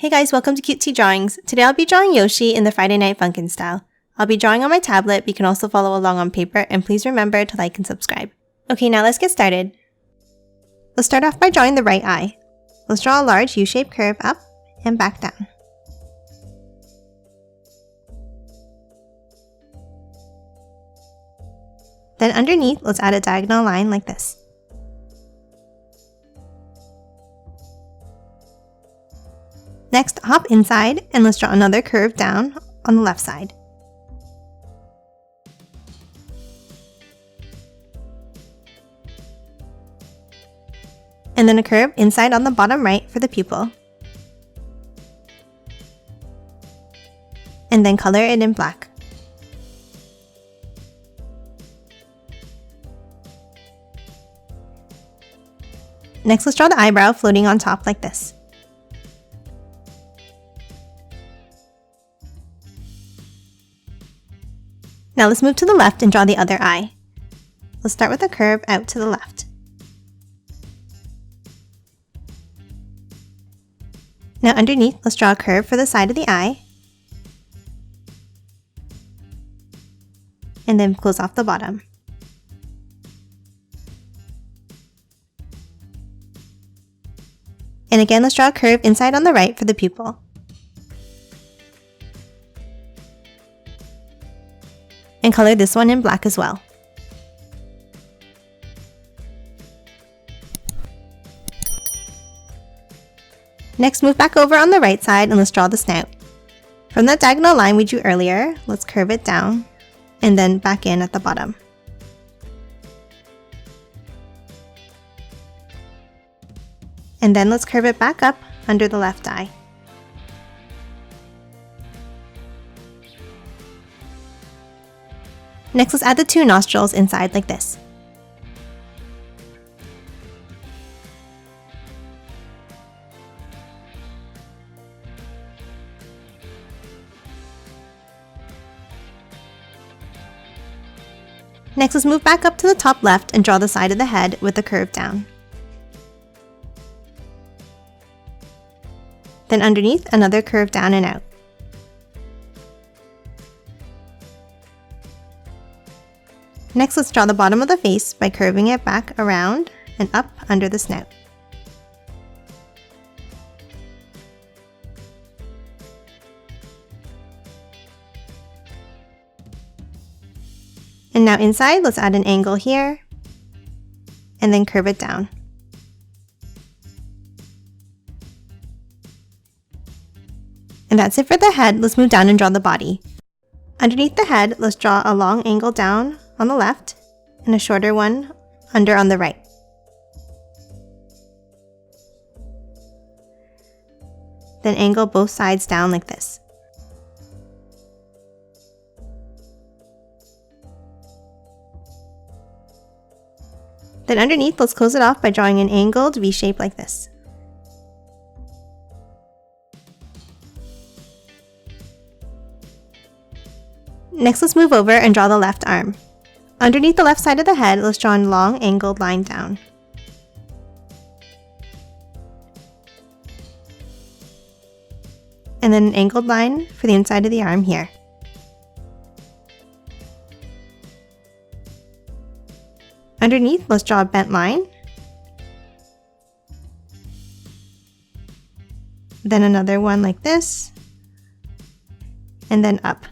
Hey guys, welcome to Cutesy Drawings. Today I'll be drawing Yoshi in the Friday Night Funkin style. I'll be drawing on my tablet, but you can also follow along on paper, and please remember to like and subscribe. Okay, now let's get started. Let's start off by drawing the right eye. Let's draw a large U-shaped curve up and back down. Then underneath, let's add a diagonal line like this. Next, hop inside and let's draw another curve down on the left side. And then a curve inside on the bottom right for the pupil. And then color it in black. Next, let's draw the eyebrow floating on top like this. Now let's move to the left and draw the other eye. Let's start with a curve out to the left. Now underneath, let's draw a curve for the side of the eye. And then close off the bottom. And again, let's draw a curve inside on the right for the pupil. And color this one in black as well. Next, move back over on the right side and let's draw the snout. From that diagonal line we drew earlier, let's curve it down and then back in at the bottom. And then let's curve it back up under the left eye. Next, let's add the two nostrils inside like this. Next, let's move back up to the top left and draw the side of the head with the curve down. Then underneath, another curve down and out. Next, let's draw the bottom of the face by curving it back around and up under the snout. And now inside, let's add an angle here and then curve it down. And that's it for the head. Let's move down and draw the body. Underneath the head, let's draw a long angle down on the left and a shorter one under on the right. Then angle both sides down like this. Then underneath, let's close it off by drawing an angled V shape like this. Next, let's move over and draw the left arm. Underneath the left side of the head, let's draw a long angled line down. And then an angled line for the inside of the arm here. Underneath, let's draw a bent line. Then another one like this. And then up.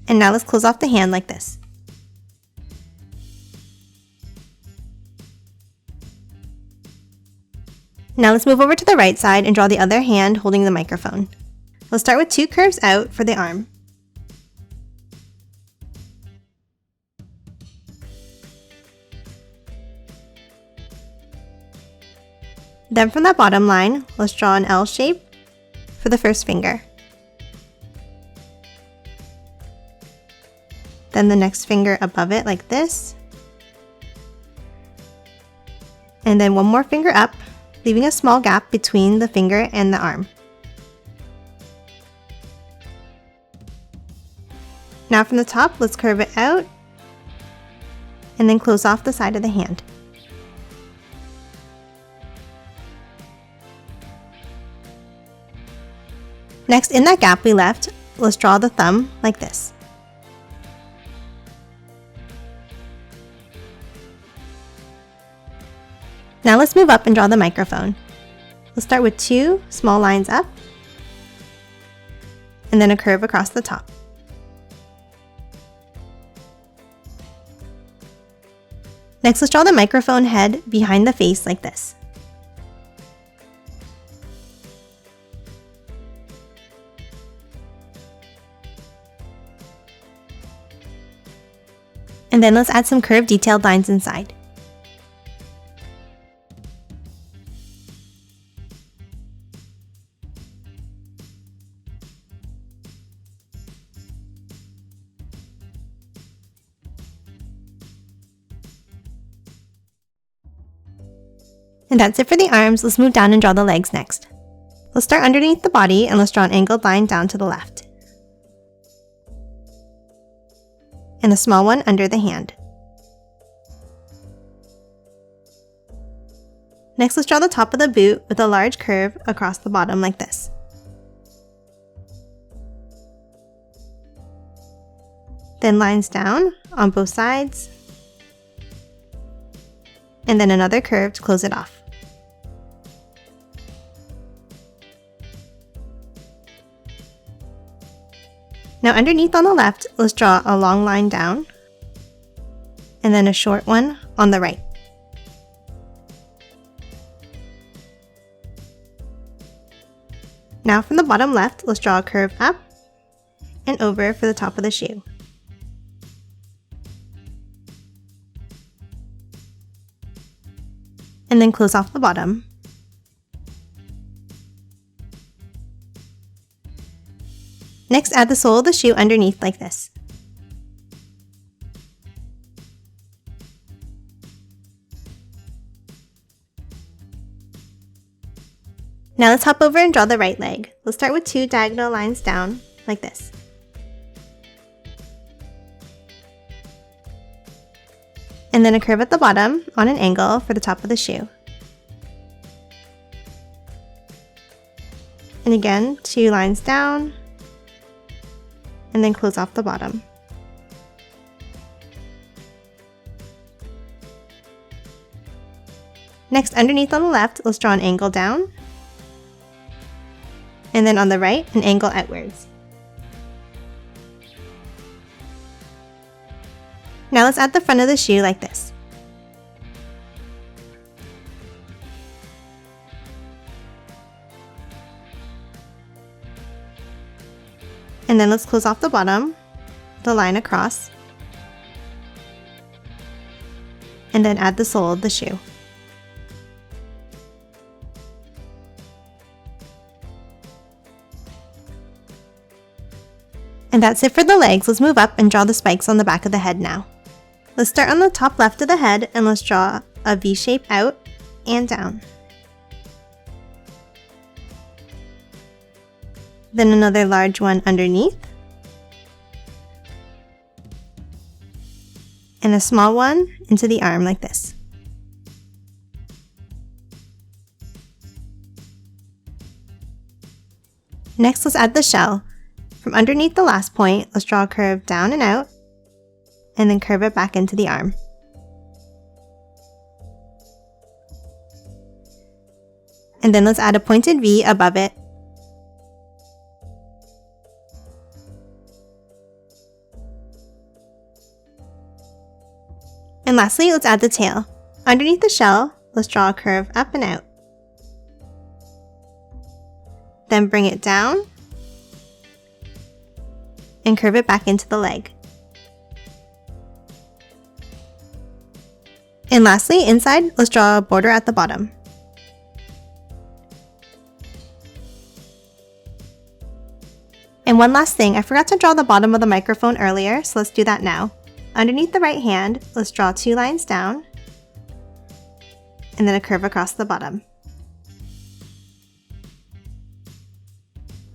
And now let's close off the hand like this. Now let's move over to the right side and draw the other hand holding the microphone. Let's start with two curves out for the arm. Then from that bottom line, let's draw an L shape for the first finger. Then the next finger above it like this. And then one more finger up, leaving a small gap between the finger and the arm. Now from the top, let's curve it out and then close off the side of the hand. Next, in that gap we left, let's draw the thumb like this. Now let's move up and draw the microphone. Let's start with 2 small lines up, and then a curve across the top. Next, let's draw the microphone head behind the face like this. And then let's add some curved detailed lines inside. And that's it for the arms. Let's move down and draw the legs next. Let's start underneath the body and let's draw an angled line down to the left. And a small one under the hand. Next, let's draw the top of the boot with a large curve across the bottom like this. Then lines down on both sides, and then another curve to close it off. Now underneath on the left, let's draw a long line down, and then a short one on the right. Now from the bottom left, let's draw a curve up and over for the top of the shoe. And then close off the bottom. Next, add the sole of the shoe underneath like this. Now let's hop over and draw the right leg. Let's start with 2 diagonal lines down, like this. And then a curve at the bottom on an angle for the top of the shoe. And again, 2 lines down, and then close off the bottom. Next, underneath on the left, let's draw an angle down, and then on the right, an angle outwards. Now let's add the front of the shoe like this. And then let's close off the bottom, the line across, and then add the sole of the shoe. And that's it for the legs. Let's move up and draw the spikes on the back of the head now. Let's start on the top left of the head and let's draw a V shape out and down. Then another large one underneath. And a small one into the arm like this. Next, let's add the shell. From underneath the last point, let's draw a curve down and out, and then curve it back into the arm. And then let's add a pointed V above it. And lastly, let's add the tail. Underneath the shell, let's draw a curve up and out. Then bring it down, and curve it back into the leg. And lastly, inside, let's draw a border at the bottom. And one last thing, I forgot to draw the bottom of the microphone earlier, so let's do that now. Underneath the right hand, let's draw 2 lines down, and then a curve across the bottom.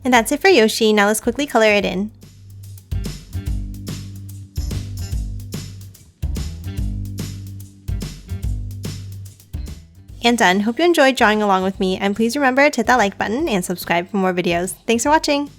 And that's it for Yoshi. Now let's quickly color it in. And done. Hope you enjoyed drawing along with me, and please remember to hit that like button and subscribe for more videos. Thanks for watching!